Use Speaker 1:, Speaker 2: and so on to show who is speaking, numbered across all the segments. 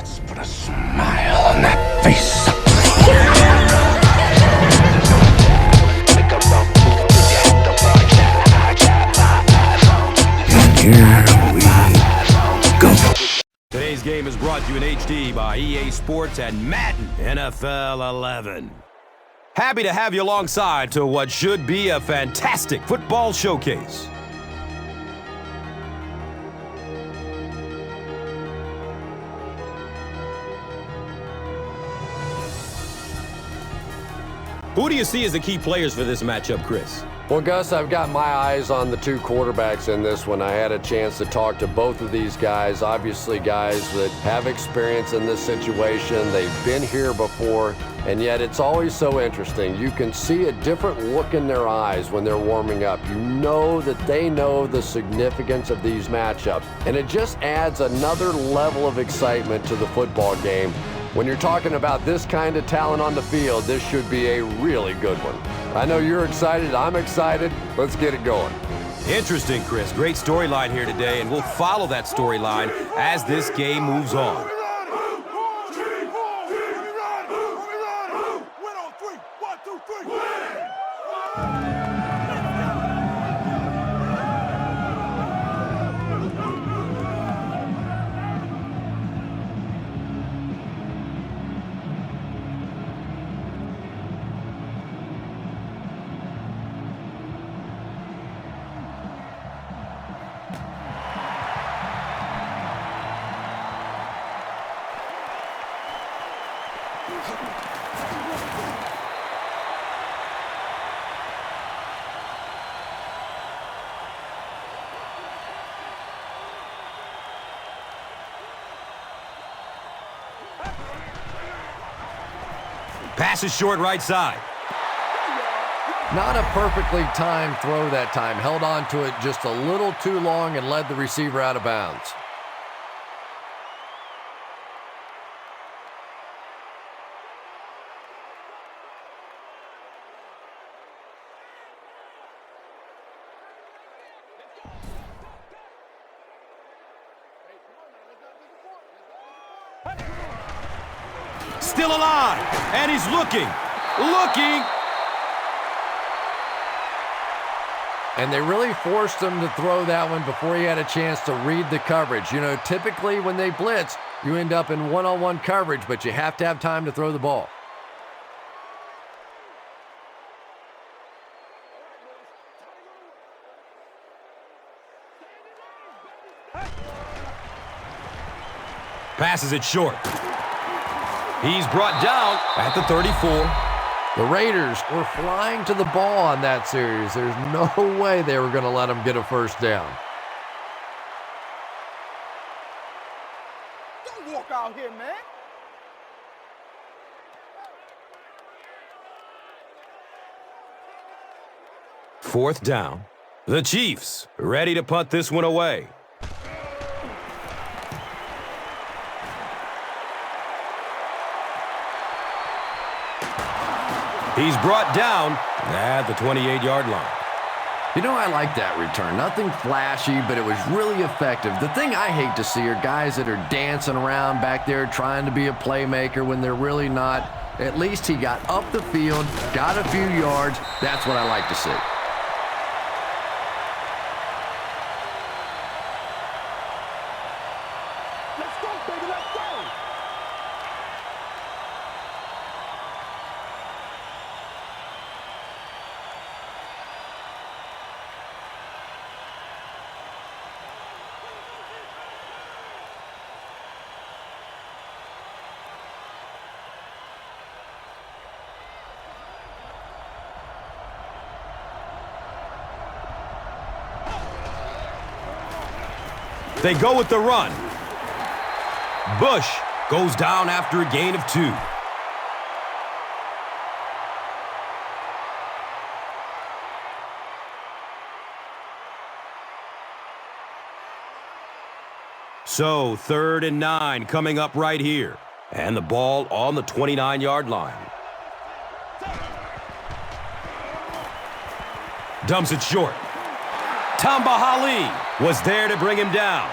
Speaker 1: Let's put a smile on that face. Here we go.
Speaker 2: Today's game is brought to you in HD by EA Sports and Madden NFL 11. Happy to have you alongside to what should be a fantastic football showcase. Who do you see as the key players for this matchup, Chris?
Speaker 3: Well, Gus, I've got my eyes on the two quarterbacks in this one. I had a chance to talk to both of these guys, obviously guys that have experience in this situation. They've been here before, and yet it's always so interesting. You can see a different look in their eyes when they're warming up. You know that they know the significance of these matchups, and it just adds another level of excitement to the football game. When you're talking about this kind of talent on the field, this should be a really good one. I know you're excited. I'm excited. Let's get it going.
Speaker 2: Interesting, Chris. Great storyline here today, and we'll follow that storyline as this game moves on. Pass is short right side.
Speaker 3: Not a perfectly timed throw that time. Held on to it just a little too long and led the receiver out of bounds.
Speaker 2: Still alive, and he's looking.
Speaker 3: And they really forced him to throw that one before he had a chance to read the coverage. You know, typically when they blitz, you end up in one-on-one coverage, but you have to have time to throw the ball.
Speaker 2: Passes it short. He's brought down at the 34.
Speaker 3: The Raiders were flying to the ball on that series. There's no way they were going to let them get a first down.
Speaker 4: Don't walk out here, man.
Speaker 2: Fourth down. The Chiefs ready to punt this one away. He's brought down at the 28-yard line.
Speaker 3: You know, I like that return. Nothing flashy, but it was really effective. The thing I hate to see are guys that are dancing around back there trying to be a playmaker when they're really not. At least he got up the field, got a few yards. That's what I like to see.
Speaker 4: Let's go, baby, let's go.
Speaker 2: They go with the run. Bush goes down after a gain of 2. So 3rd and 9 coming up right here. And the ball on the 29-yard line. Dumps it short. Tamba Hali was there to bring him down.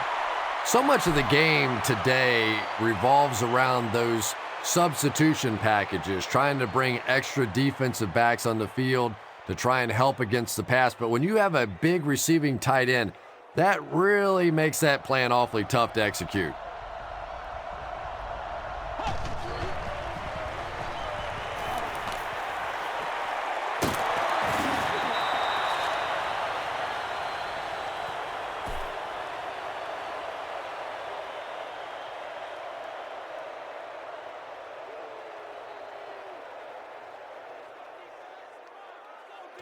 Speaker 3: So much of the game today revolves around those substitution packages, trying to bring extra defensive backs on the field to try and help against the pass. But when you have a big receiving tight end, that really makes that plan awfully tough to execute.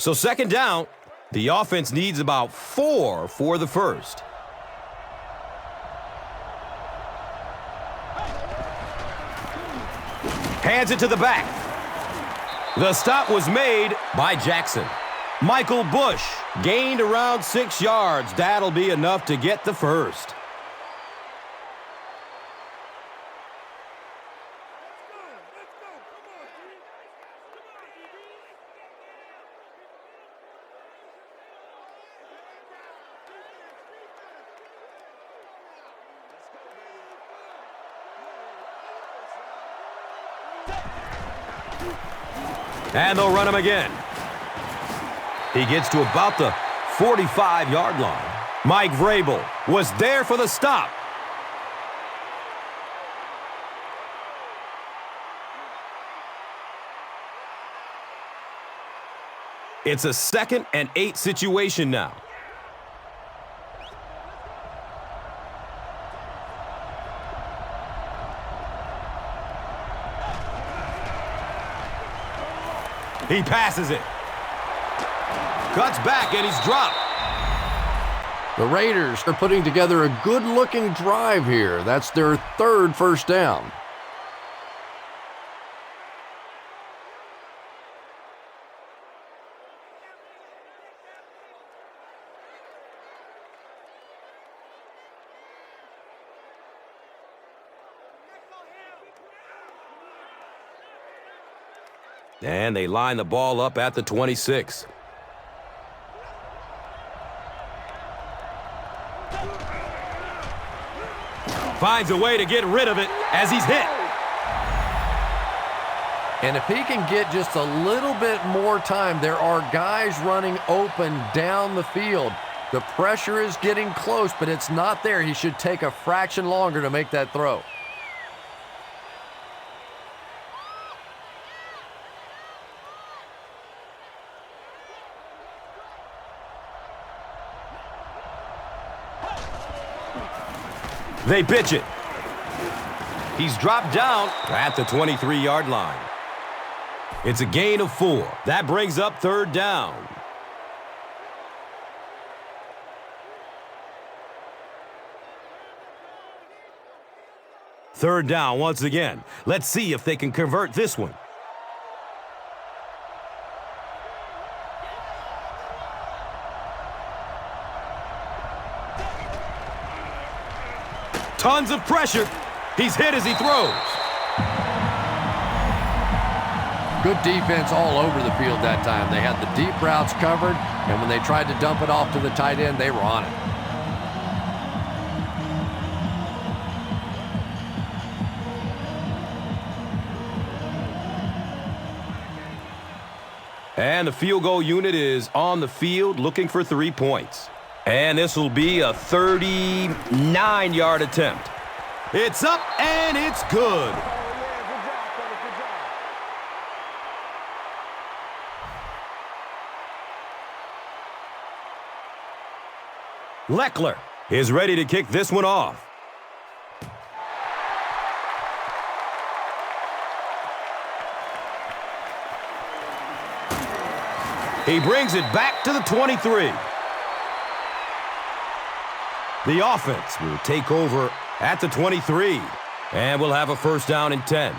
Speaker 2: So second down, the offense needs about 4 for the first. Hands it to the back. The stop was made by Jackson. Michael Bush gained around 6 yards. That'll be enough to get the first. And they'll run him again. He gets to about the 45-yard line. Mike Vrabel was there for the stop. It's a 2nd and 8 situation now. He passes it. Cuts back, and he's dropped.
Speaker 3: The Raiders are putting together a good-looking drive here. That's their 3rd first down.
Speaker 2: And they line the ball up at the 26. Finds a way to get rid of it as he's hit.
Speaker 3: And if he can get just a little bit more time, there are guys running open down the field. The pressure is getting close, but it's not there. He should take a fraction longer to make that throw.
Speaker 2: They pitch it. He's dropped down at the 23-yard line. It's a gain of 4. That brings up 3rd down. Third down once again. Let's see if they can convert this one. Tons of pressure. He's hit as he throws.
Speaker 3: Good defense all over the field that time. They had the deep routes covered, and when they tried to dump it off to the tight end, they were on it.
Speaker 2: And the field goal unit is on the field looking for 3 points. And this will be a 39-yard attempt. It's up and it's good. Leckler is ready to kick this one off. He brings it back to the 23. The offense will take over at the 23. And we'll have a first down and 10.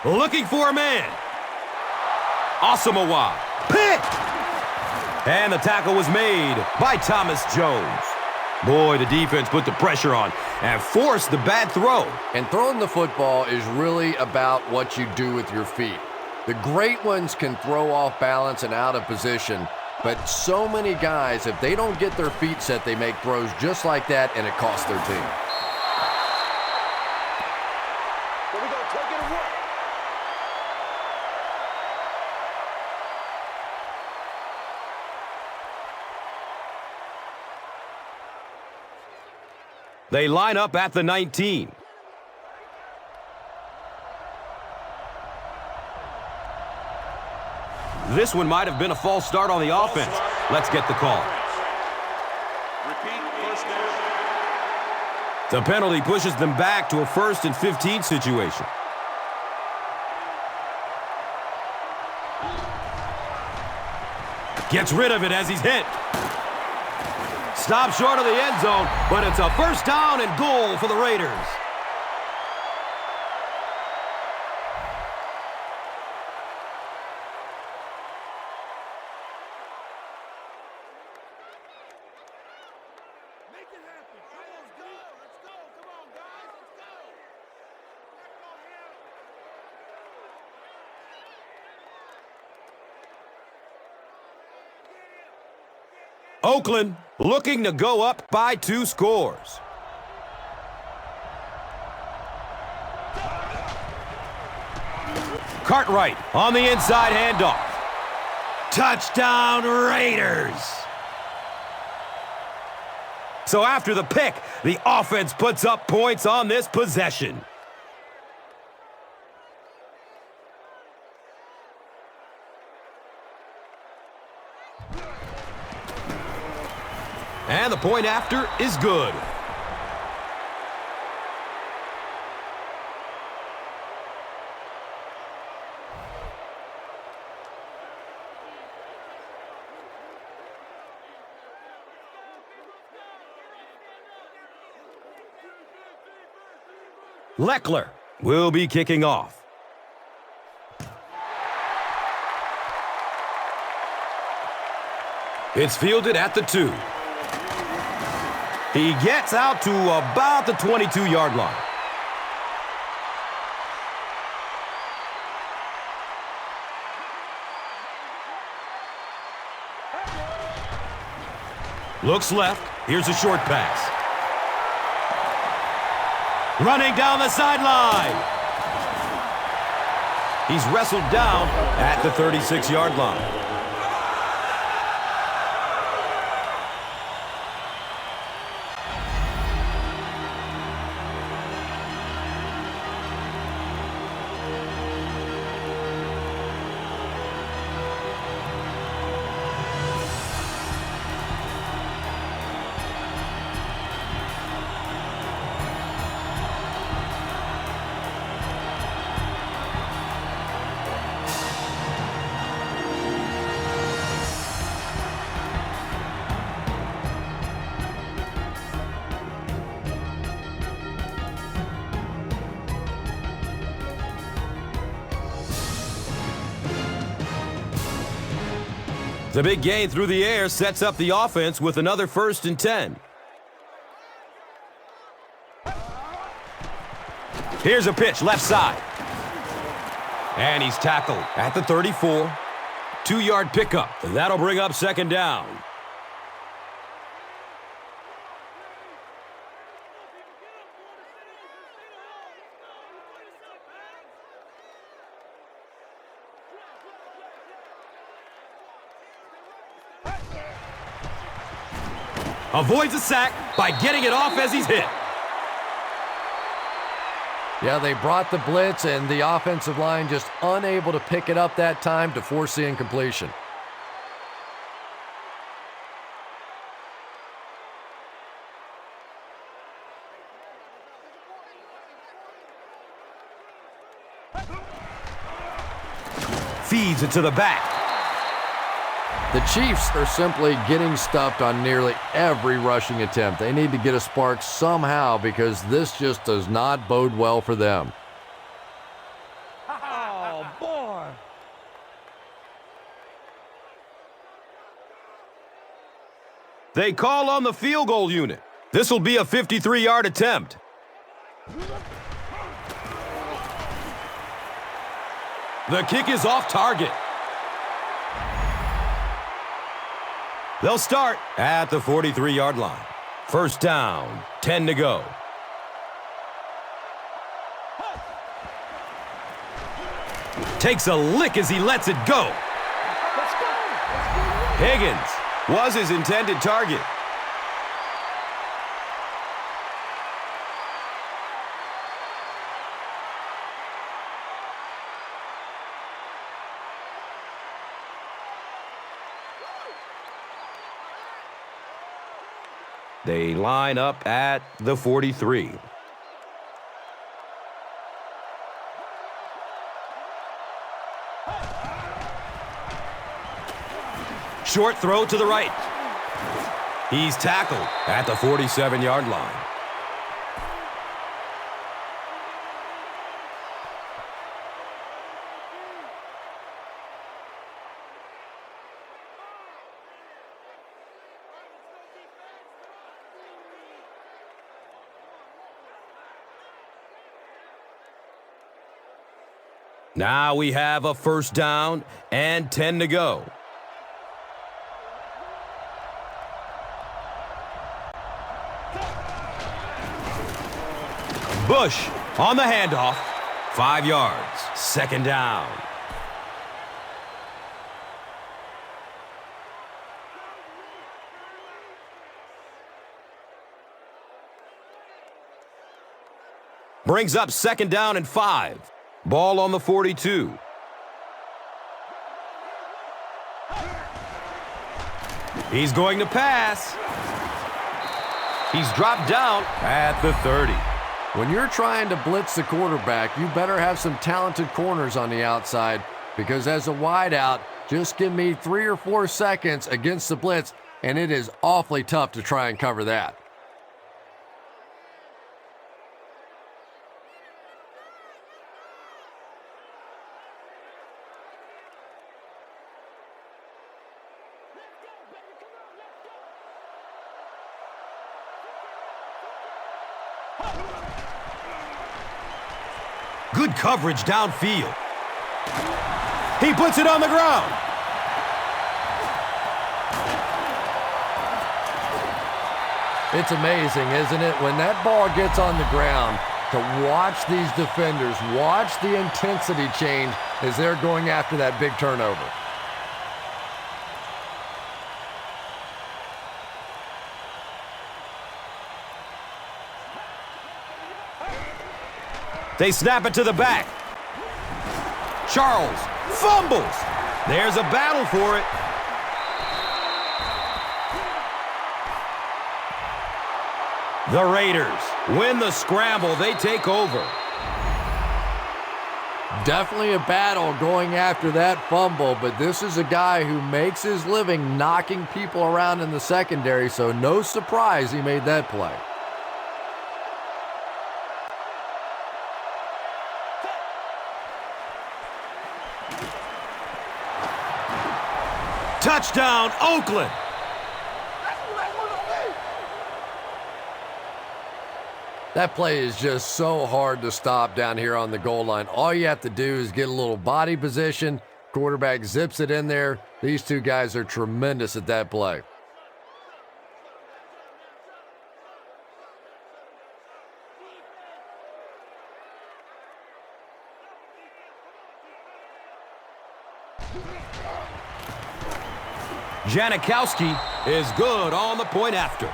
Speaker 2: Looking for a man. Asamoah. Picked. And the tackle was made by Thomas Jones. Boy, the defense put the pressure on and forced the bad throw.
Speaker 3: And throwing the football is really about what you do with your feet. The great ones can throw off balance and out of position. But so many guys, if they don't get their feet set, they make throws just like that, and it costs their team.
Speaker 4: Here we go. Take it away.
Speaker 2: They line up at the 19. This one might have been a false start on the offense. Let's get the call.
Speaker 5: Repeat, first down.
Speaker 2: The penalty pushes them back to a 1st and 15 situation. Gets rid of it as he's hit. Stops short of the end zone, but it's a 1st down and goal for the Raiders.
Speaker 4: Make it happen. Let's go. Let's go. Come on, guys. Let's go. Let's go here.
Speaker 2: Oakland looking to go up by 2 scores. Cartwright on the inside handoff. Touchdown Raiders! So after the pick, the offense puts up points on this possession. And the point after is good. Leckler will be kicking off. It's fielded at the 2. He gets out to about the 22-yard line. Looks left. Here's a short pass. Running down the sideline. He's wrestled down at the 36-yard line. The big gain through the air sets up the offense with another 1st and 10. Here's a pitch left side. And he's tackled at the 34. 2-yard pickup. That'll bring up 2nd down. Avoids a sack by getting it off as he's hit.
Speaker 3: Yeah, they brought the blitz, and the offensive line just unable to pick it up that time to force the incompletion.
Speaker 2: Feeds it to the back.
Speaker 3: The Chiefs are simply getting stuffed on nearly every rushing attempt. They need to get a spark somehow because this just does not bode well for them.
Speaker 4: Oh, boy.
Speaker 2: They call on the field goal unit. This will be a 53-yard attempt. The kick is off target. They'll start at the 43-yard line. First down, 10 to go. Takes a lick as he lets it go. Higgins was his intended target. They line up at the 43. Short throw to the right. He's tackled at the 47-yard line. Now we have a first down and 10 to go. Bush on the handoff. 5 yards. Second down. Brings up second down and 5. Ball on the 42. He's going to pass. He's dropped down at the 30.
Speaker 3: When you're trying to blitz the quarterback, you better have some talented corners on the outside, because as a wideout, just give me 3 or 4 seconds against the blitz, and it is awfully tough to try and cover that.
Speaker 2: Good coverage downfield. He puts it on the ground.
Speaker 3: It's amazing, isn't it? When that ball gets on the ground, to watch these defenders, watch the intensity change as they're going after that big turnover.
Speaker 2: They snap it to the back. Charles fumbles. There's a battle for it. The Raiders win the scramble. They take over.
Speaker 3: Definitely a battle going after that fumble, but this is a guy who makes his living knocking people around in the secondary, so no surprise he made that play.
Speaker 2: Touchdown, Oakland.
Speaker 3: That play is just so hard to stop down here on the goal line. All you have to do is get a little body position. Quarterback zips it in there. These two guys are tremendous at that play.
Speaker 2: Janikowski is good on the point after.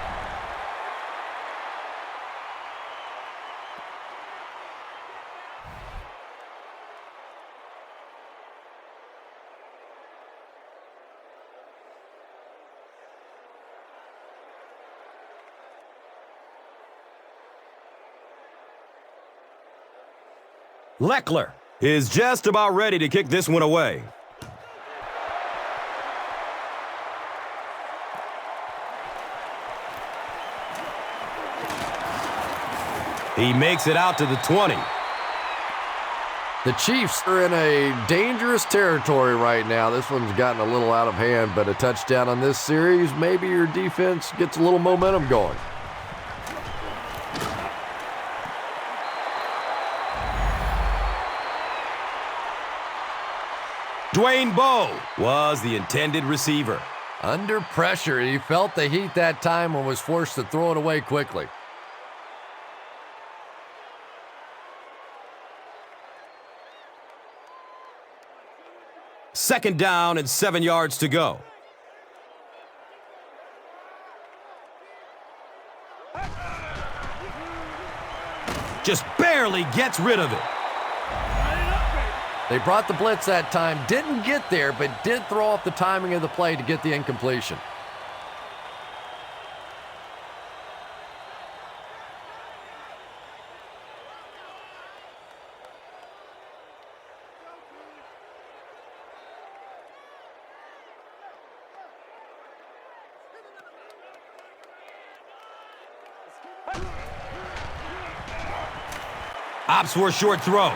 Speaker 2: Leckler is just about ready to kick this one away. He makes it out to the 20.
Speaker 3: The Chiefs are in a dangerous territory right now. This one's gotten a little out of hand, but a touchdown on this series, maybe your defense gets a little momentum going.
Speaker 2: Dwayne Bowe was the intended receiver.
Speaker 3: Under pressure, he felt the heat that time and was forced to throw it away quickly.
Speaker 2: Second down and 7 yards to go. Just barely gets rid of it.
Speaker 3: They brought the blitz that time, didn't get there, but did throw off the timing of the play to get the incompletion.
Speaker 2: Opts for a short throw.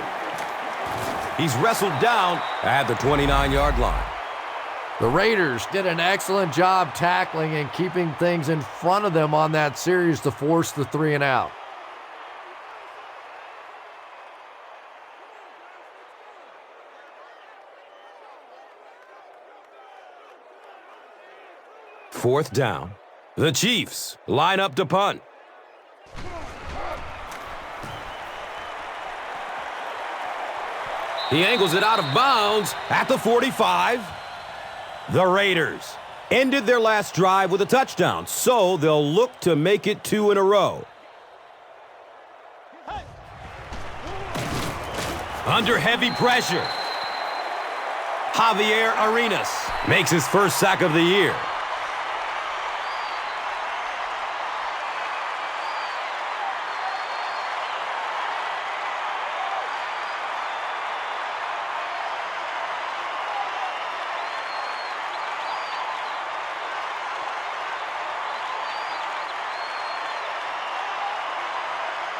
Speaker 2: He's wrestled down at the 29-yard line.
Speaker 3: The Raiders did an excellent job tackling and keeping things in front of them on that series to force the 3 and out.
Speaker 2: Fourth down. The Chiefs line up to punt. He angles it out of bounds at the 45. The Raiders ended their last drive with a touchdown, so they'll look to make it 2 in a row. Under heavy pressure, Javier Arenas makes his first sack of the year.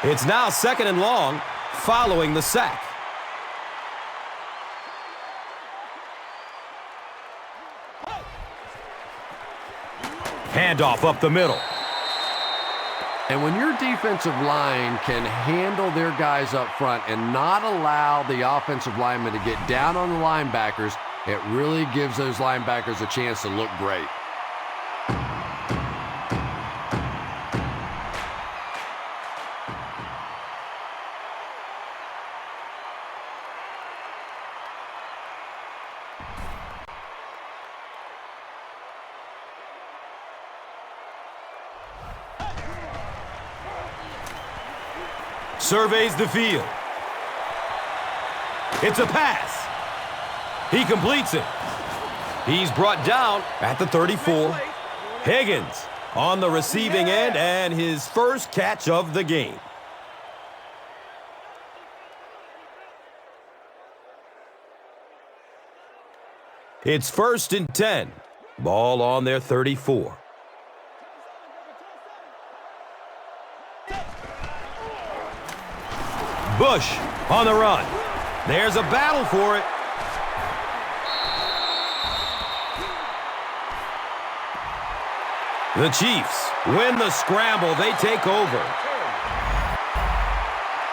Speaker 2: It's now second and long following the sack. Handoff up the middle.
Speaker 3: And when your defensive line can handle their guys up front and not allow the offensive linemen to get down on the linebackers, it really gives those linebackers a chance to look great.
Speaker 2: Surveys the field. It's a pass. He completes it. He's brought down at the 34. Higgins on the receiving end and his first catch of the game. It's 1st and 10. Ball on their 34. Bush on the run. There's a battle for it. The Chiefs win the scramble. They take over.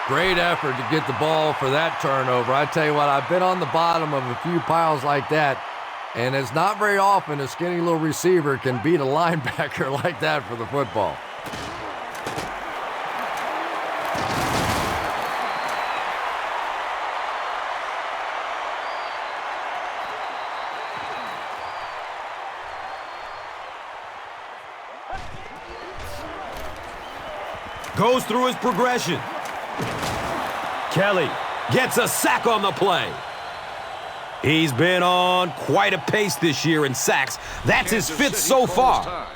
Speaker 3: Great effort to get the ball for that turnover. I tell you what, I've been on the bottom of a few piles like that, and it's not very often a skinny little receiver can beat a linebacker like that for the football.
Speaker 2: Goes through his progression. Kelly gets a sack on the play. He's been on quite a pace this year in sacks. That's his 5th so far.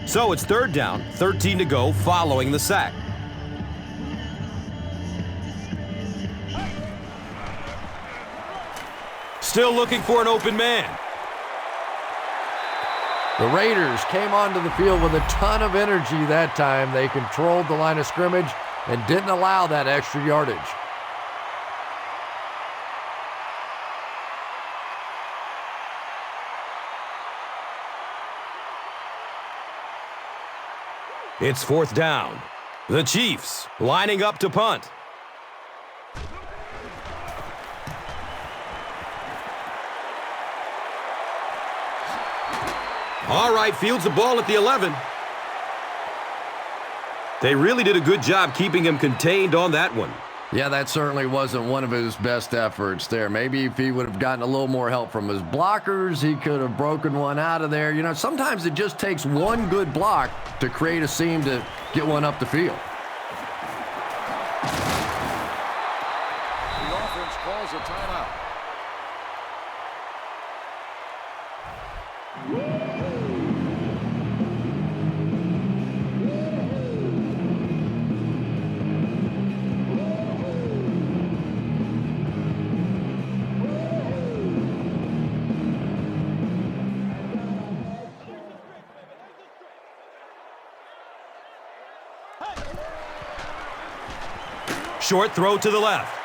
Speaker 2: So it's 3rd down, 13 to go following the sack. Still looking for an open man.
Speaker 3: The Raiders came onto the field with a ton of energy that time. They controlled the line of scrimmage and didn't allow that extra yardage.
Speaker 2: It's 4th down. The Chiefs lining up to punt. All right, fields the ball at the 11. They really did a good job keeping him contained on that one.
Speaker 3: Yeah, that certainly wasn't one of his best efforts there. Maybe if he would have gotten a little more help from his blockers, he could have broken one out of there. You know, sometimes it just takes one good block to create a seam to get one up the field.
Speaker 5: The offense calls a timeout.
Speaker 2: Short throw to the left.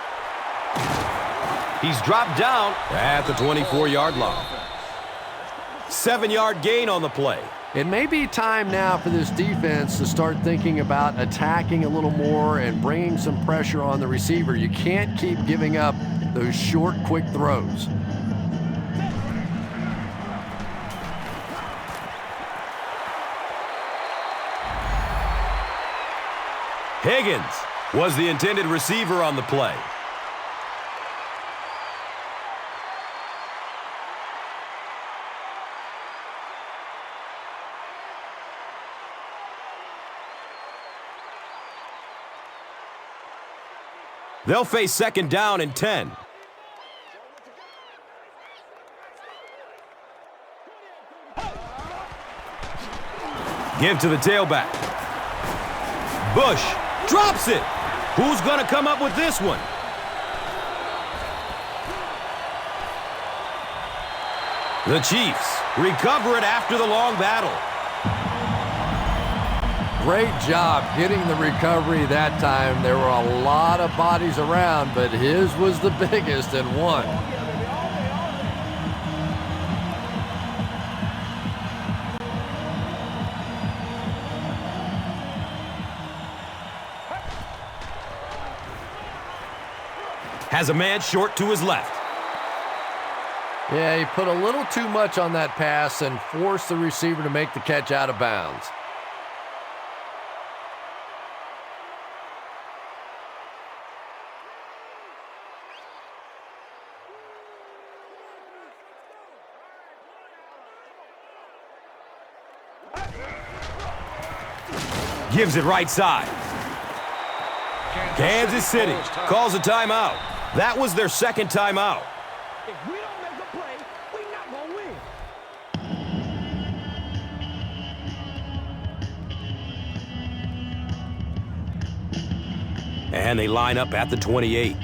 Speaker 2: He's dropped down at the 24-yard line. 7-yard gain on the play.
Speaker 3: It may be time now for this defense to start thinking about attacking a little more and bringing some pressure on the receiver. You can't keep giving up those short, quick throws.
Speaker 2: Higgins was the intended receiver on the play. They'll face 2nd down and 10. Give to the tailback. Bush drops it. Who's going to come up with this one? The Chiefs recover it after the long battle.
Speaker 3: Great job getting the recovery that time. There were a lot of bodies around, but his was the biggest and won.
Speaker 2: Has a man short to his left.
Speaker 3: Yeah, he put a little too much on that pass and forced the receiver to make the catch out of bounds.
Speaker 2: Gives it right side. Kansas City calls a timeout. That was their 2nd timeout.
Speaker 4: If we don't make a play, we're not going to win.
Speaker 2: And they line up at the 28.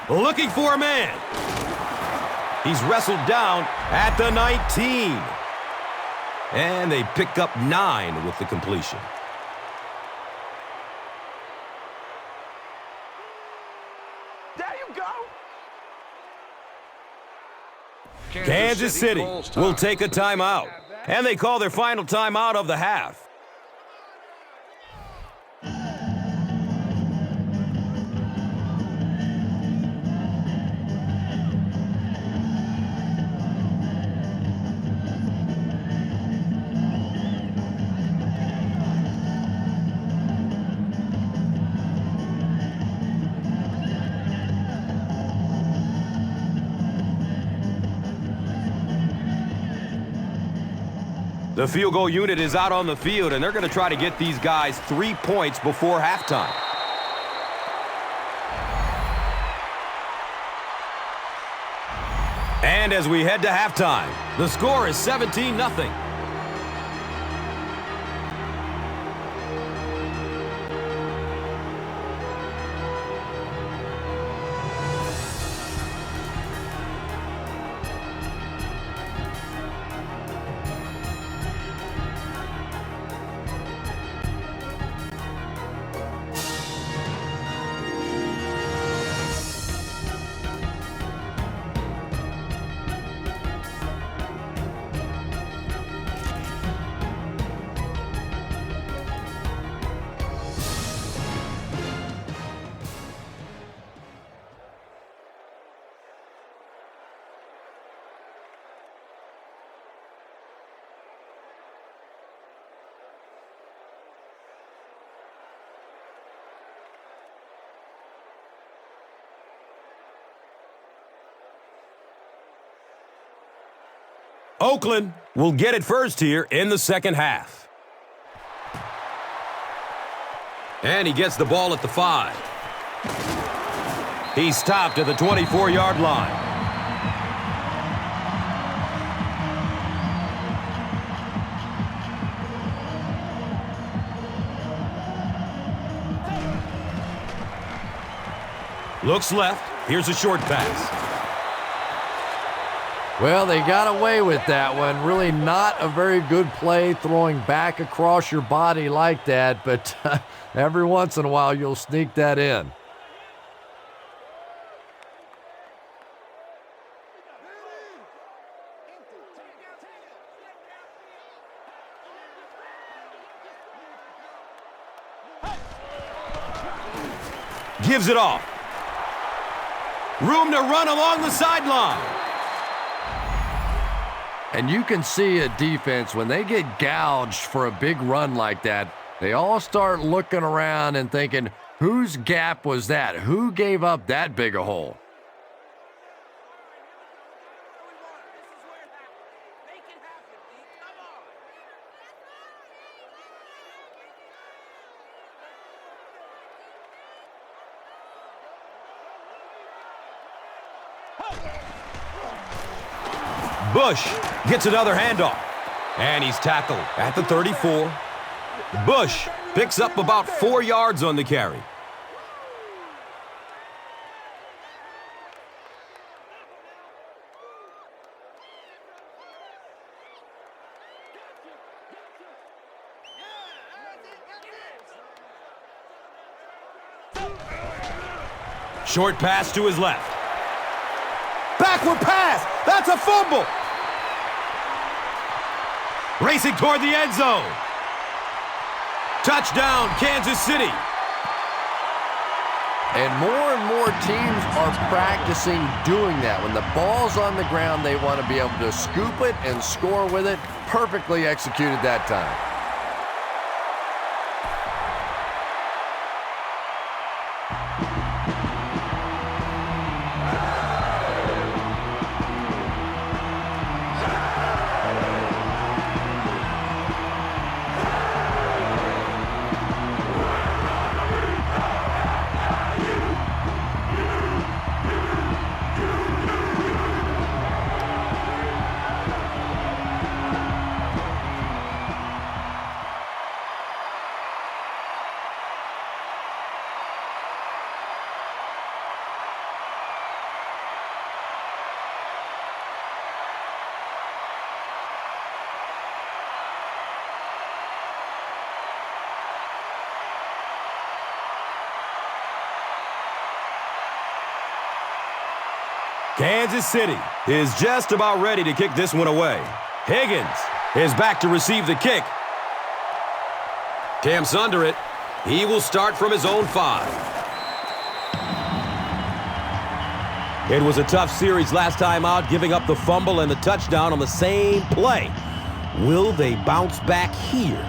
Speaker 2: Looking for a man. He's wrestled down at the 19. And they pick up 9 with the completion.
Speaker 4: There you go.
Speaker 2: Kansas City will take a timeout. And they call their final timeout of the half. The field goal unit is out on the field, and they're going to try to get these guys 3 points before halftime. And as we head to halftime, the score is 17-0. Oakland will get it first here in the second half. And he gets the ball at the 5. He's stopped at the 24-yard line. Looks left. Here's a short pass.
Speaker 3: Well, they got away with that one. Really not a very good play throwing back across your body like that, but every once in a while you'll sneak that in.
Speaker 2: Gives it off. Room to run along the sideline.
Speaker 3: And you can see a defense, when they get gouged for a big run like that, they all start looking around and thinking, whose gap was that? Who gave up that big a hole?
Speaker 2: Bush gets another handoff. And he's tackled at the 34. Bush picks up about 4 yards on the carry. Short pass to his left. Backward pass. That's a fumble. Racing toward the end zone. Touchdown, Kansas City.
Speaker 3: And more teams are practicing doing that. When the ball's on the ground, they want to be able to scoop it and score with it. Perfectly executed that time.
Speaker 2: Kansas City is just about ready to kick this one away. Higgins is back to receive the kick. Camps under it. He will start from his own 5. It was a tough series last time out, giving up the fumble and the touchdown on the same play. Will they bounce back here?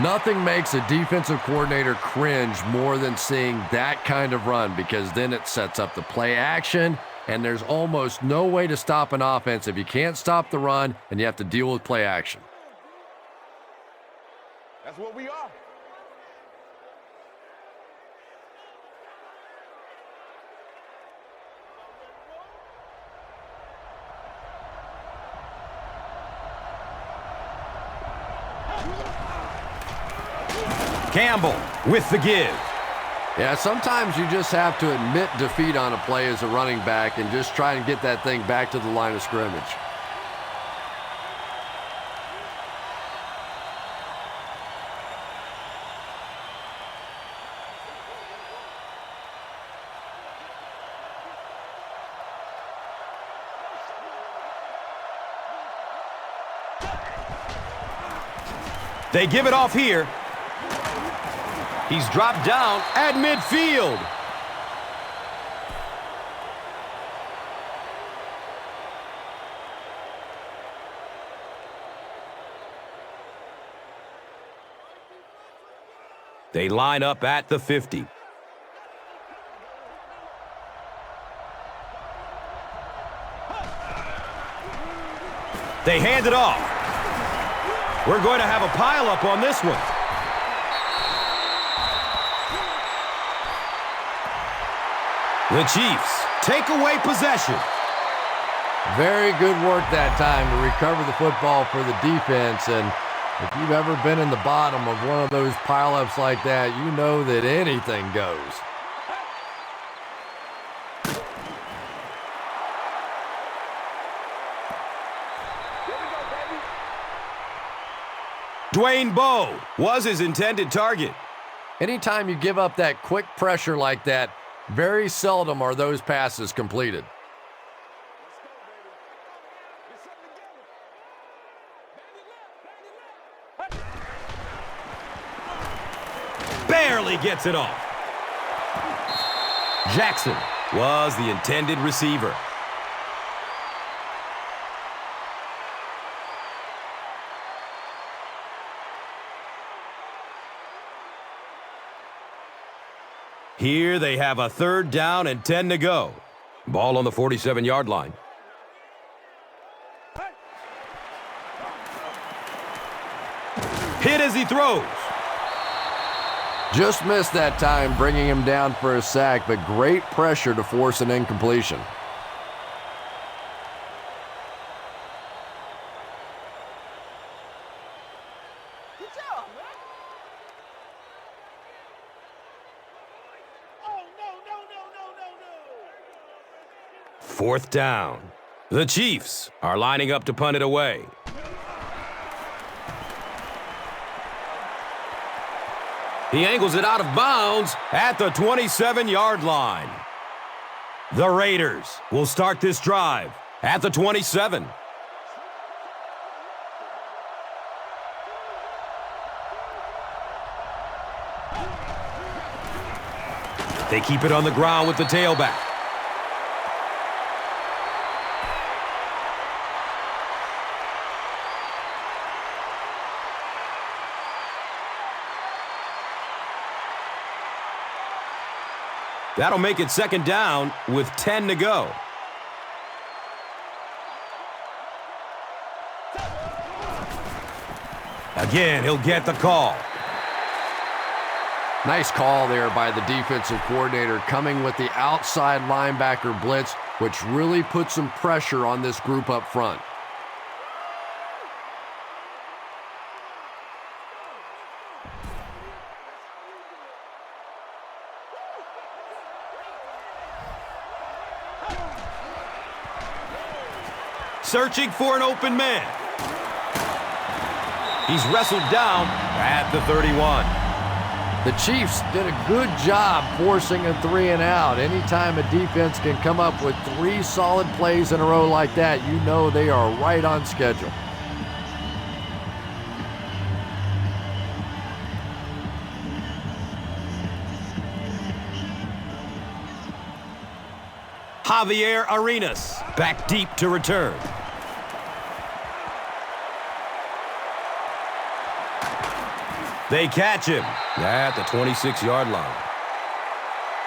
Speaker 3: Nothing makes a defensive coordinator cringe more than seeing that kind of run, because then it sets up the play action, and there's almost no way to stop an offense if you can't stop the run and you have to deal with play action.
Speaker 4: That's what we are.
Speaker 2: Campbell with the give.
Speaker 3: Yeah, sometimes you just have to admit defeat on a play as a running back and just try and get that thing back to the line of scrimmage.
Speaker 2: They give it off here. He's dropped down at midfield. They line up at the 50. They hand it off. We're going to have a pileup on this one. The Chiefs take away possession.
Speaker 3: Very good work that time to recover the football for the defense. And if you've ever been in the bottom of one of those pileups like that, you know that anything goes.
Speaker 2: Dwayne Bowe was his intended target.
Speaker 3: Anytime you give up that quick pressure like that, very seldom are those passes completed.
Speaker 2: Barely gets it off. Jackson was the intended receiver. Here they have a 3rd down and 10 to go. Ball on the 47-yard line. Hit as he throws.
Speaker 3: Just missed that time, bringing him down for a sack, but great pressure to force an incompletion.
Speaker 4: Good job, man. Oh, no.
Speaker 2: 4th down. The Chiefs are lining up to punt it away. He angles it out of bounds at the 27-yard line. The Raiders will start this drive at the 27. They keep it on the ground with the tailback. That'll make it 2nd down with 10 to go. Again, he'll get the call.
Speaker 3: Nice call there by the defensive coordinator, coming with the outside linebacker blitz, which really put some pressure on this group up front.
Speaker 2: Searching for an open man. He's wrestled down at the 31.
Speaker 3: The Chiefs did a good job forcing a 3-and-out. Anytime a defense can come up with 3 solid plays in a row like that, you know they are right on schedule.
Speaker 2: Javier Arenas back deep to return. They catch him at the 26-yard line.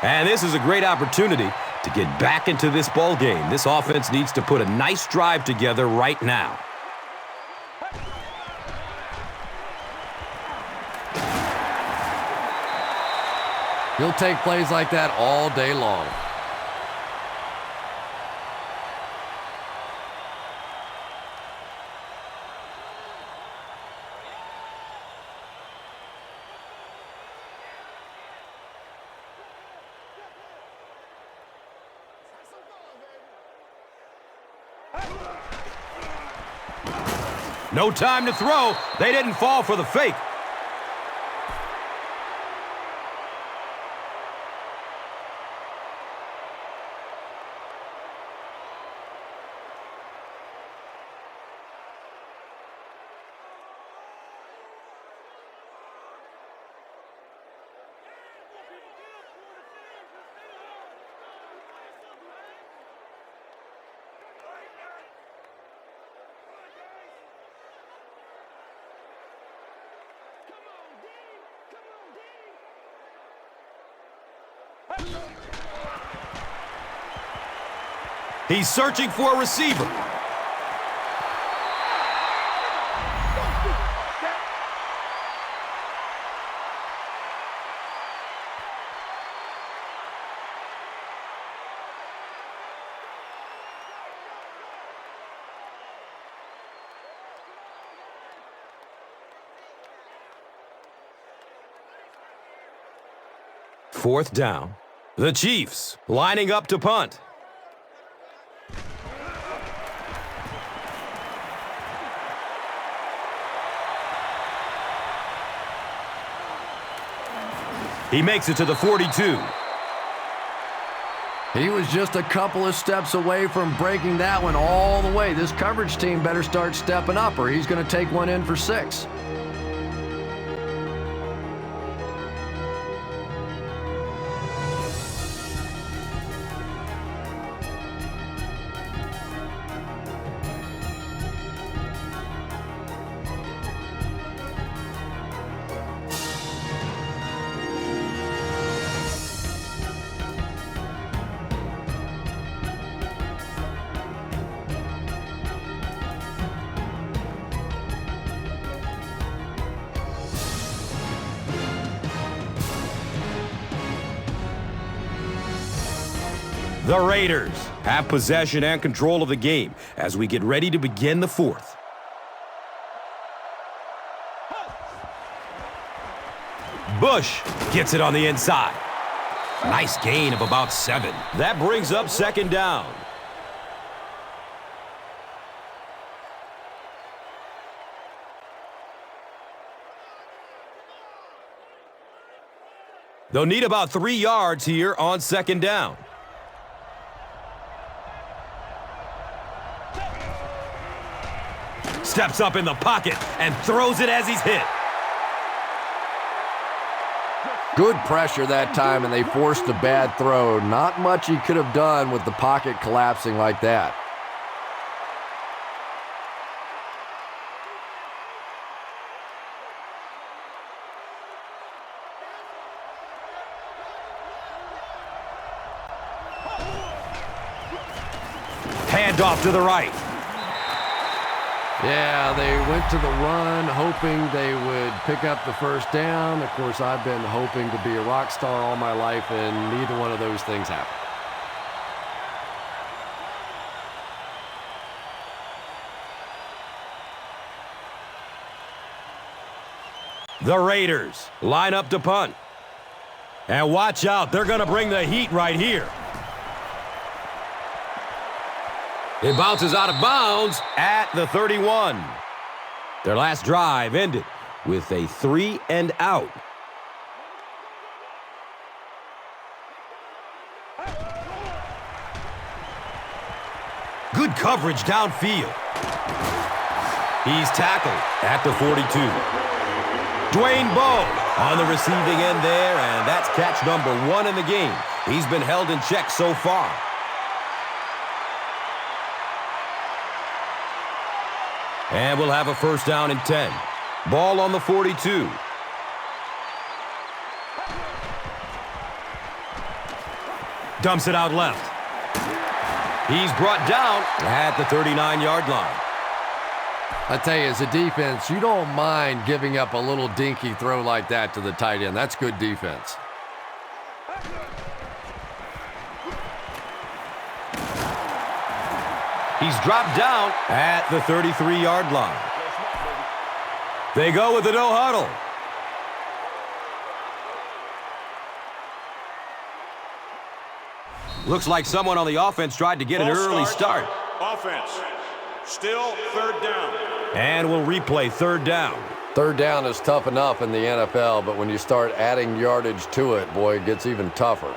Speaker 2: And this is a great opportunity to get back into this ball game. This offense needs to put a nice drive together right now.
Speaker 3: He'll take plays like that all day long.
Speaker 2: No time to throw. They didn't fall for the fake. He's searching for a receiver. 4th down. The Chiefs lining up to punt. He makes it to the 42.
Speaker 3: He was just a couple of steps away from breaking that one all the way. This coverage team better start stepping up or he's going to take one in for 6.
Speaker 2: The Raiders have possession and control of the game as we get ready to begin the 4th. Bush gets it on the inside. Nice gain of about 7. That brings up 2nd down. They'll need about 3 yards here on 2nd down. Steps up in the pocket and throws it as he's hit.
Speaker 3: Good pressure that time, and they forced a bad throw. Not much he could have done with the pocket collapsing like that.
Speaker 2: Handoff to the right.
Speaker 3: Yeah, they went to the run, hoping they would pick up the 1st down. Of course, I've been hoping to be a rock star all my life, and neither one of those things happened.
Speaker 2: The Raiders line up to punt. And watch out, they're going to bring the heat right here. It bounces out of bounds at the 31. Their last drive ended with a 3 and out. Good coverage downfield. He's tackled at the 42. Dwayne Bowe on the receiving end there, and that's catch number 1 in the game. He's been held in check so far. And we'll have a 1st down and 10. Ball on the 42. Dumps it out left. He's brought down at the 39-yard line.
Speaker 3: I tell you, as a defense, you don't mind giving up a little dinky throw like that to the tight end. That's good defense.
Speaker 2: He's dropped down at the 33-yard line. They go with the no huddle. Looks like someone on the offense tried to get an early start.
Speaker 4: Offense. Still 3rd down.
Speaker 2: And we'll replay 3rd down.
Speaker 3: 3rd down is tough enough in the NFL, but when you start adding yardage to it, boy, it gets even tougher.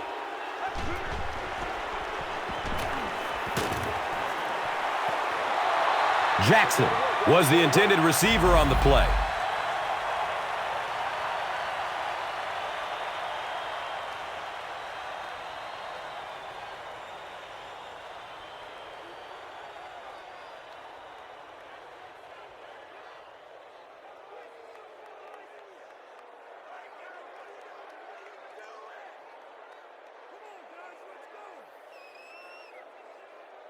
Speaker 2: Jackson was the intended receiver on the play.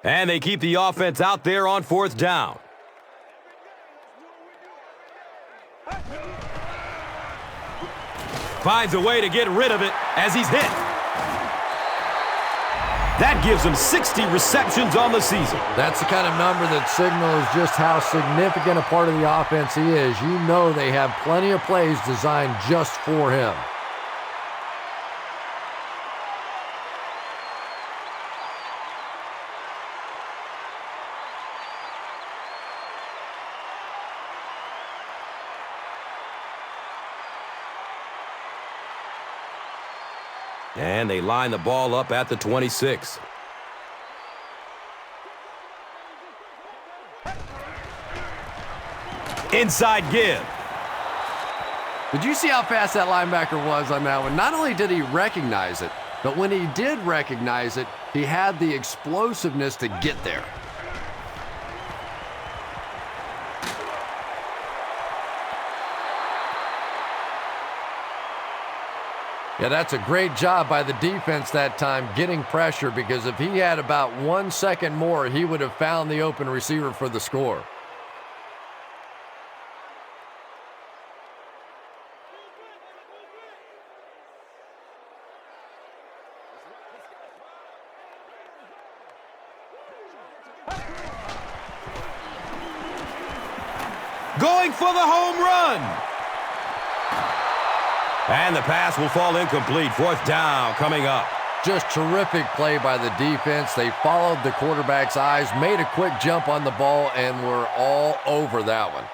Speaker 2: And they keep the offense out there on 4th down. Finds a way to get rid of it as he's hit. That gives him 60 receptions on the season.
Speaker 3: That's the kind of number that signals just how significant a part of the offense he is. You know they have plenty of plays designed just for him.
Speaker 2: And they line the ball up at the 26. Inside give.
Speaker 3: Did you see how fast that linebacker was on that one? Not only did he recognize it, but when he did recognize it, he had the explosiveness to get there. Yeah, that's a great job by the defense that time getting pressure, because if he had about 1 second more, he would have found the open receiver for the score.
Speaker 2: Going for the home run. And the pass will fall incomplete. 4th down coming up.
Speaker 3: Just terrific play by the defense. They followed the quarterback's eyes, made a quick jump on the ball, and were all over that one.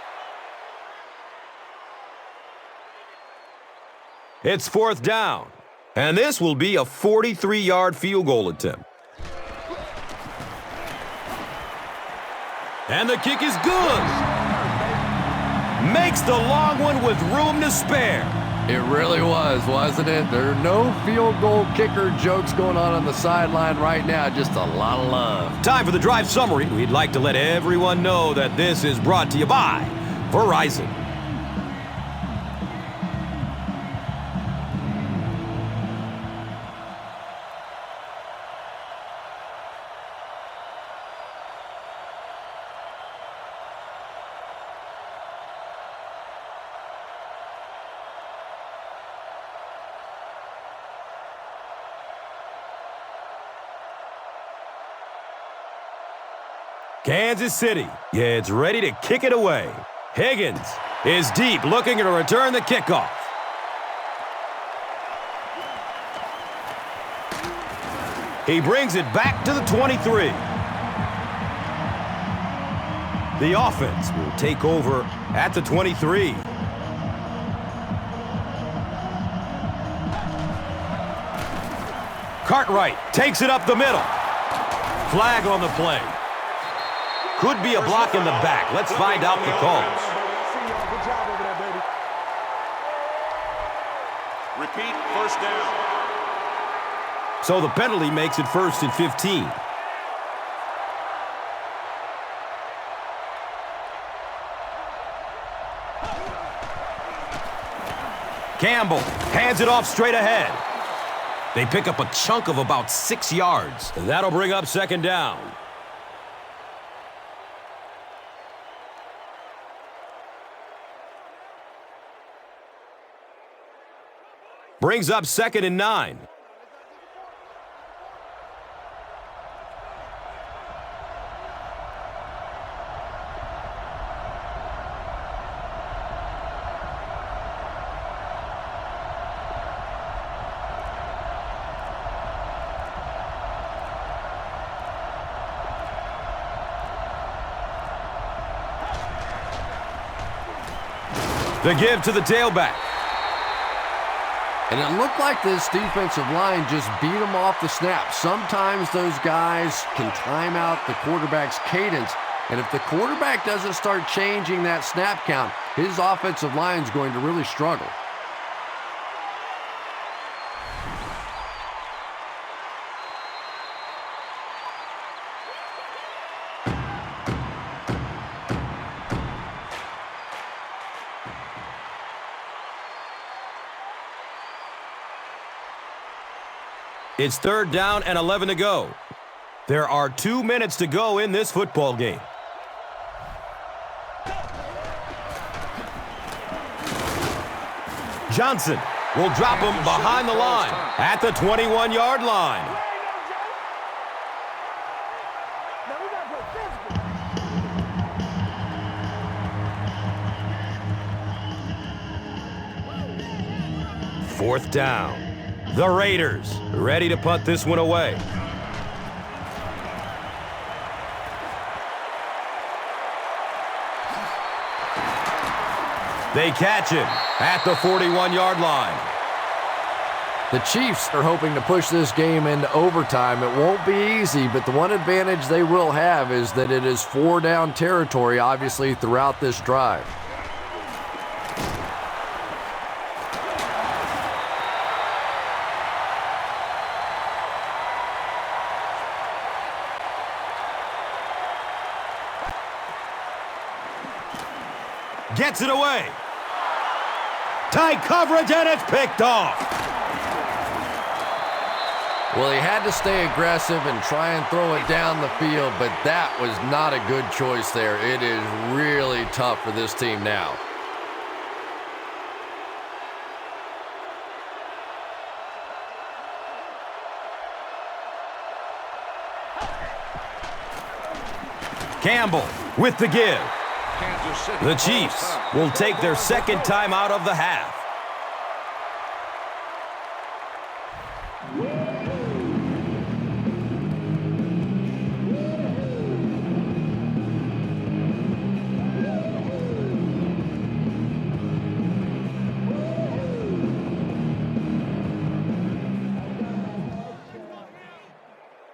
Speaker 2: It's 4th down. And this will be a 43-yard field goal attempt. And the kick is good. Makes the long one with room to spare.
Speaker 3: It really was, wasn't it? There are no field goal kicker jokes going on the sideline right now. Just a lot of love.
Speaker 2: Time for the drive summary. We'd like to let everyone know that this is brought to you by Verizon. Kansas City gets ready to kick it away. Higgins is deep, looking to return the kickoff. He brings it back to the 23. The offense will take over at the 23. Cartwright takes it up the middle. Flag on the play. Could be a block in the back. Let's find out the calls.
Speaker 5: Repeat, 1st down.
Speaker 2: So the penalty makes it 1st and 15. Campbell hands it off straight ahead. They pick up a chunk of about 6 yards. That'll bring up 2nd down. Brings up 2nd and 9. The give to the tailback.
Speaker 3: And it looked like this defensive line just beat them off the snap. Sometimes those guys can time out the quarterback's cadence. And if the quarterback doesn't start changing that snap count, his offensive line is going to really struggle.
Speaker 2: It's 3rd down and 11 to go. There are 2 minutes to go in this football game. Johnson will drop him behind the line at the 21-yard line. Fourth down. The Raiders ready to punt this one away. They catch him at the 41-yard line.
Speaker 3: The Chiefs are hoping to push this game into overtime. It won't be easy, but the one advantage they will have is that it is 4-down territory, obviously, throughout this drive.
Speaker 2: Gets it away. Tight coverage, and it's picked off.
Speaker 3: Well, he had to stay aggressive and try and throw it down the field, but that was not a good choice there. It is really tough for this team now.
Speaker 2: Campbell with the give.
Speaker 5: Kansas City.
Speaker 2: The Chiefs will take their second time out of the half.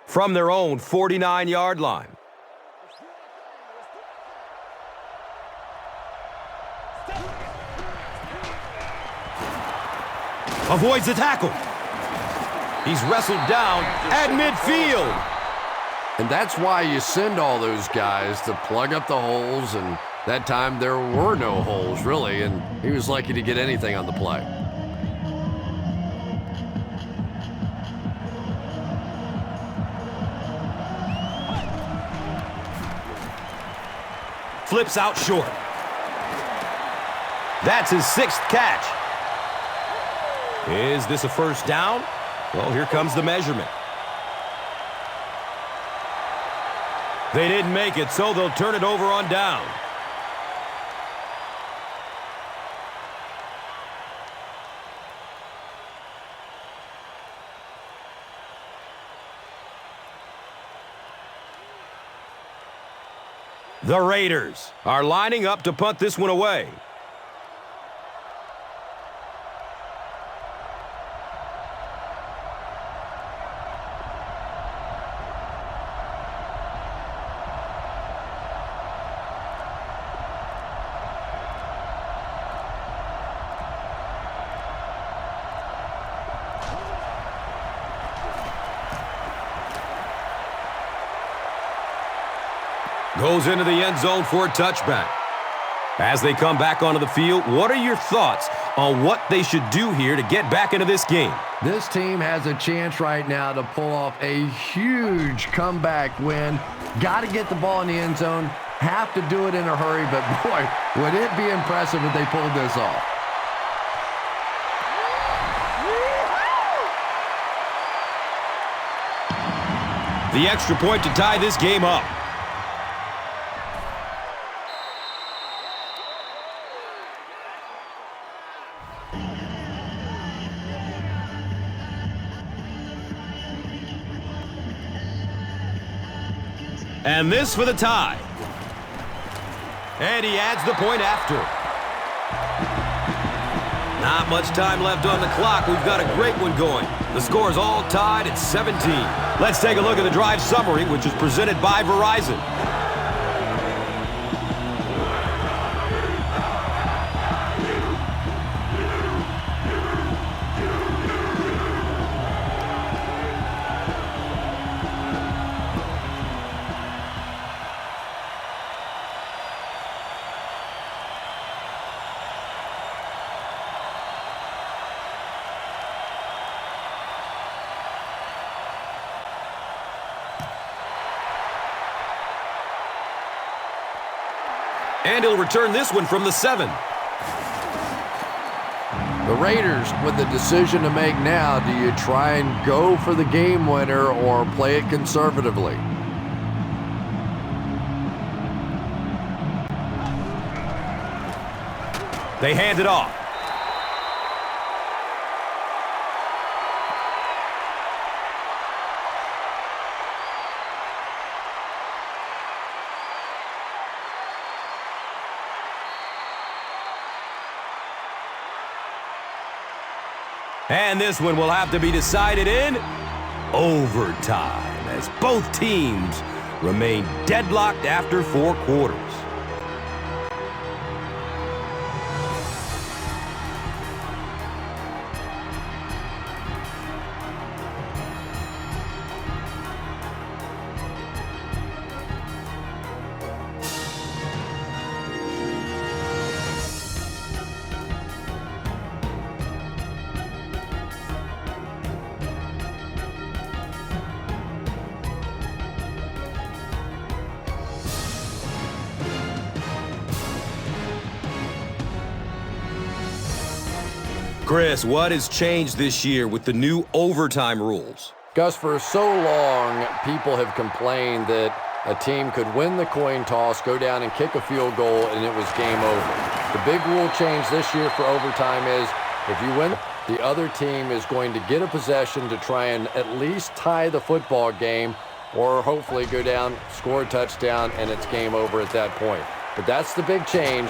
Speaker 2: From their own 49-yard line. Avoids the tackle. He's wrestled down at midfield.
Speaker 3: And that's why you send all those guys to plug up the holes, and that time there were no holes, really, and he was lucky to get anything on the play.
Speaker 2: Flips out short. That's his 6th catch. Is this a first down? Well, here comes the measurement. They didn't make it, so they'll turn it over on down. The Raiders are lining up to punt this one away. Goes into the end zone for a touchback. As they come back onto the field, what are your thoughts on what they should do here to get back into this game?
Speaker 3: This team has a chance right now to pull off a huge comeback win. Got to get the ball in the end zone. Have to do it in a hurry, but boy, would it be impressive if they pulled this off.
Speaker 2: The extra point to tie this game up. And this for the tie. And he adds the point after. Not much time left on the clock. We've got a great one going. The score is all tied at 17. Let's take a look at the drive summary, which is presented by Verizon. And he'll return this one from the 7.
Speaker 3: The Raiders with the decision to make now. Do you try and go for the game winner or play it conservatively?
Speaker 2: They hand it off. And this one will have to be decided in overtime as both teams remain deadlocked after 4 quarters. Chris, what has changed this year with the new overtime rules?
Speaker 3: Gus, for so long, people have complained that a team could win the coin toss, go down and kick a field goal, and it was game over. The big rule change this year for overtime is if you win, the other team is going to get a possession to try and at least tie the football game or hopefully go down, score a touchdown, and it's game over at that point. But that's the big change.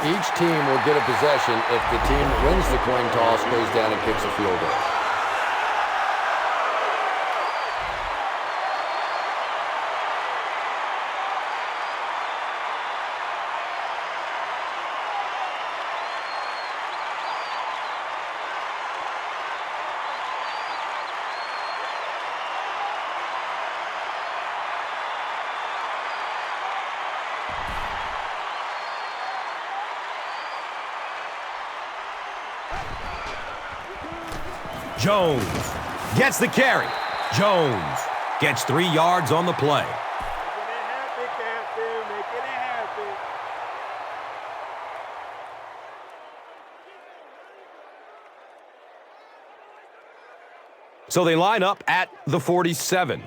Speaker 3: Each team will get a possession if the team that wins the coin toss goes down and kicks a field goal.
Speaker 2: Jones gets the carry. Jones gets 3 yards on the play.
Speaker 4: Making it happen, Captain. Making it happen.
Speaker 2: So they line up at the 47.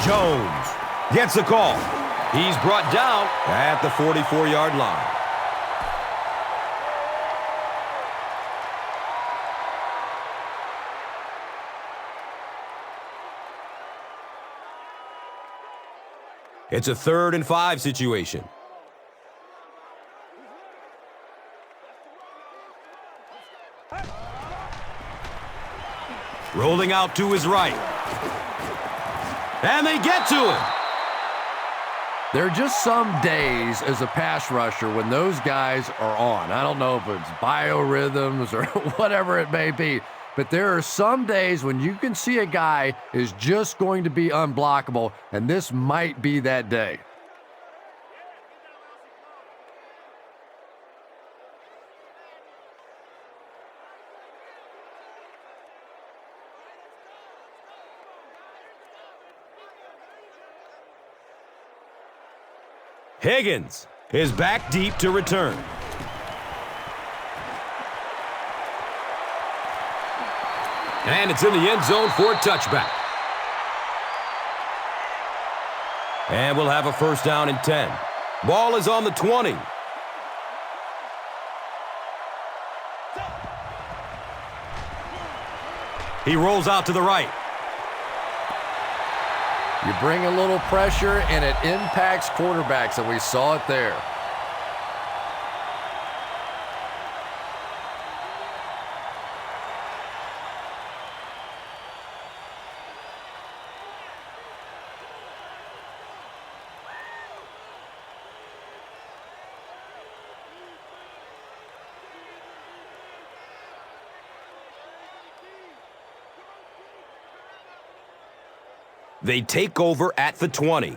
Speaker 2: Jones gets the call. He's brought down at the 44-yard line. It's a 3rd and 5 situation. Rolling out to his right. And they get to him.
Speaker 3: There are just some days as a pass rusher when those guys are on. I don't know if it's biorhythms or whatever it may be, but there are some days when you can see a guy is just going to be unblockable, and this might be that day.
Speaker 2: Higgins is back deep to return. And it's in the end zone for a touchback. And we'll have a 1st down and 10. Ball is on the 20. He rolls out to the right.
Speaker 3: You bring a little pressure, and it impacts quarterbacks, and we saw it there.
Speaker 2: They take over at the 20.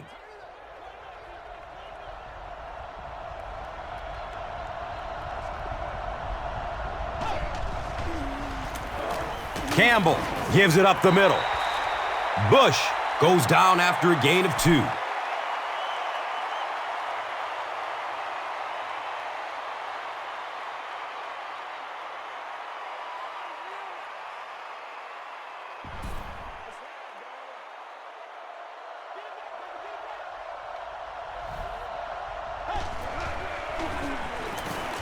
Speaker 2: Campbell gives it up the middle. Bush goes down after a gain of 2.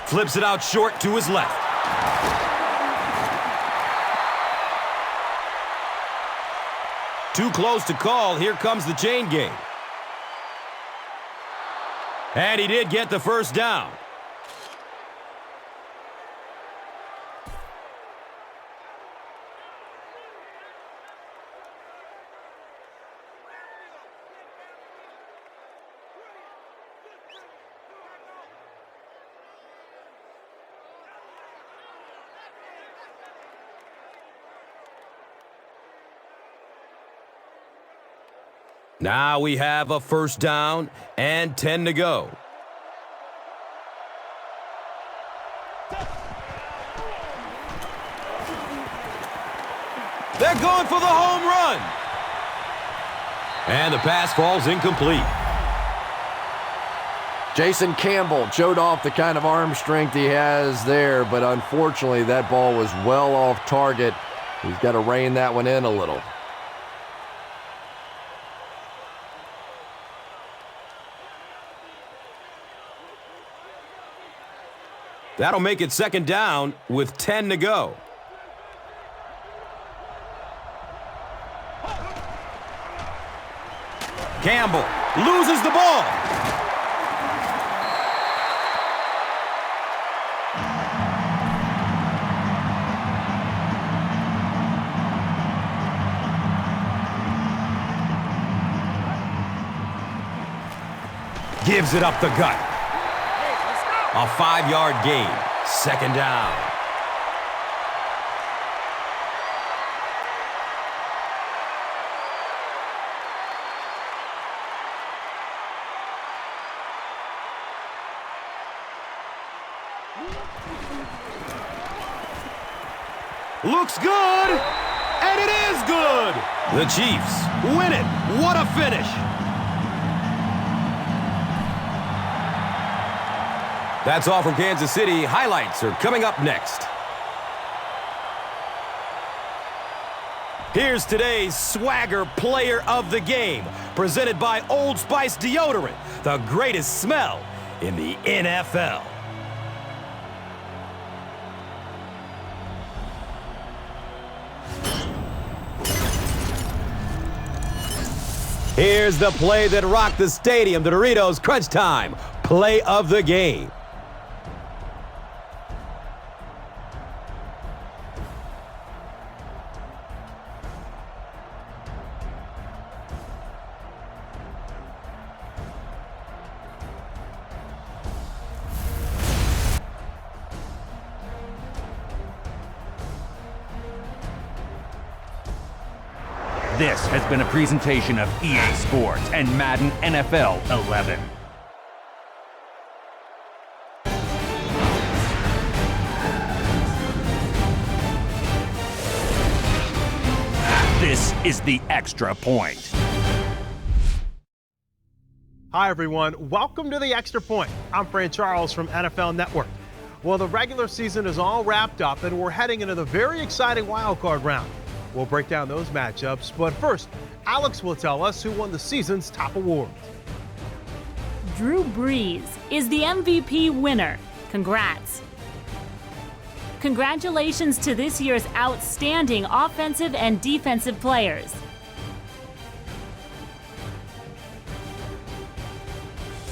Speaker 2: Flips it out short to his left. Too close to call. Here comes the chain gang. And he did get the first down. Now we have a first down and 10 to go. They're going for the home run. And the pass falls incomplete.
Speaker 3: Jason Campbell showed off the kind of arm strength he has there, but unfortunately that ball was well off target. He's got to rein that one in a little.
Speaker 2: That'll make it second down with 10 to go. Campbell loses the ball. Gives it up the gut. A 5-yard gain. Second down. Looks good, and it is good. The Chiefs win it. What a finish. That's all from Kansas City. Highlights are coming up next. Here's today's Swagger Player of the Game, presented by Old Spice Deodorant, the greatest smell in the NFL. Here's the play that rocked the stadium, the Doritos Crunch Time Play of the Game.
Speaker 6: This has been a presentation of EA Sports and Madden NFL 11. This is the Extra Point.
Speaker 7: Hi, everyone. Welcome to the Extra Point. I'm Fran Charles from NFL Network. Well, the regular season is all wrapped up, and we're heading into the very exciting wild card round. We'll break down those matchups, but first, Alex will tell us who won the season's top award.
Speaker 8: Drew Brees is the MVP winner. Congrats. Congratulations to this year's outstanding offensive and defensive players.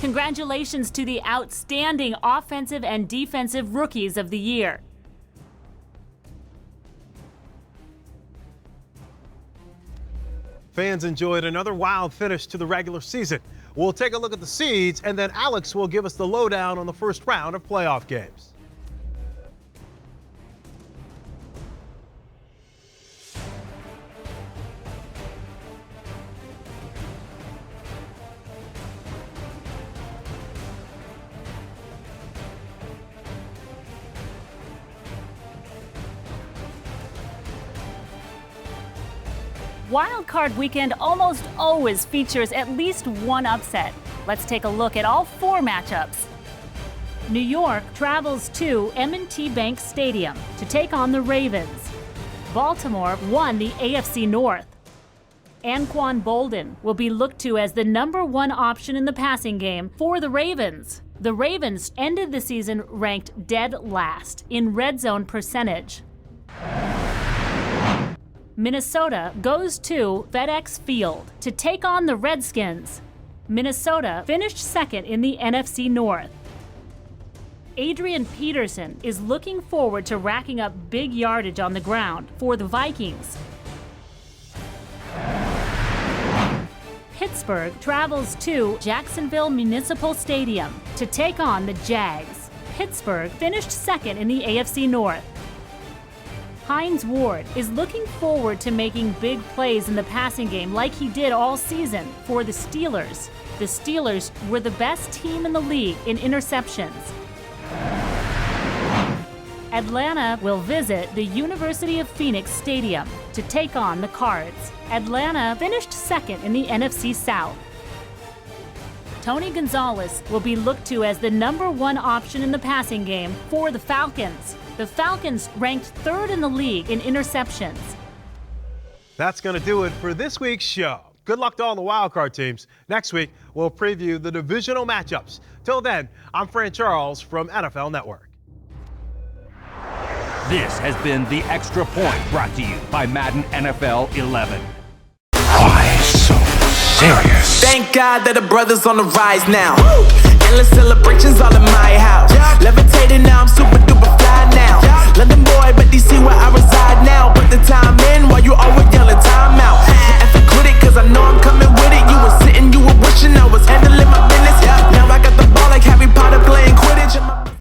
Speaker 8: Congratulations to the outstanding offensive and defensive rookies of the year.
Speaker 7: Fans enjoyed another wild finish to the regular season. We'll take a look at the seeds, and then Alex will give us the lowdown on the first round of playoff games.
Speaker 8: Wild Card Weekend almost always features at least one upset. Let's take a look at all four matchups. New York travels to M&T Bank Stadium to take on the Ravens. Baltimore won the AFC North. Anquan Bolden will be looked to as the #1 option in the passing game for the Ravens. The Ravens ended the season ranked dead last in red zone percentage. Minnesota goes to FedEx Field to take on the Redskins. Minnesota finished second in the NFC North. Adrian Peterson is looking forward to racking up big yardage on the ground for the Vikings. Pittsburgh travels to Jacksonville Municipal Stadium to take on the Jags. Pittsburgh finished second in the AFC North. Hines Ward is looking forward to making big plays in the passing game like he did all season for the Steelers. The Steelers were the best team in the league in interceptions. Atlanta will visit the University of Phoenix Stadium to take on the Cards. Atlanta finished second in the NFC South. Tony Gonzalez will be looked to as the #1 option in the passing game for the Falcons. The Falcons ranked 3rd in the league in interceptions.
Speaker 7: That's going to do it for this week's show. Good luck to all the wildcard teams. Next week, we'll preview the divisional matchups. Till then, I'm Fran Charles from NFL Network.
Speaker 6: This has been The Extra Point, brought to you by Madden NFL 11.
Speaker 1: Why so serious?
Speaker 9: Thank God that the brothers on the rise now. Endless celebrations all in my house. Levitating now, I'm super duper fly now. London boy, but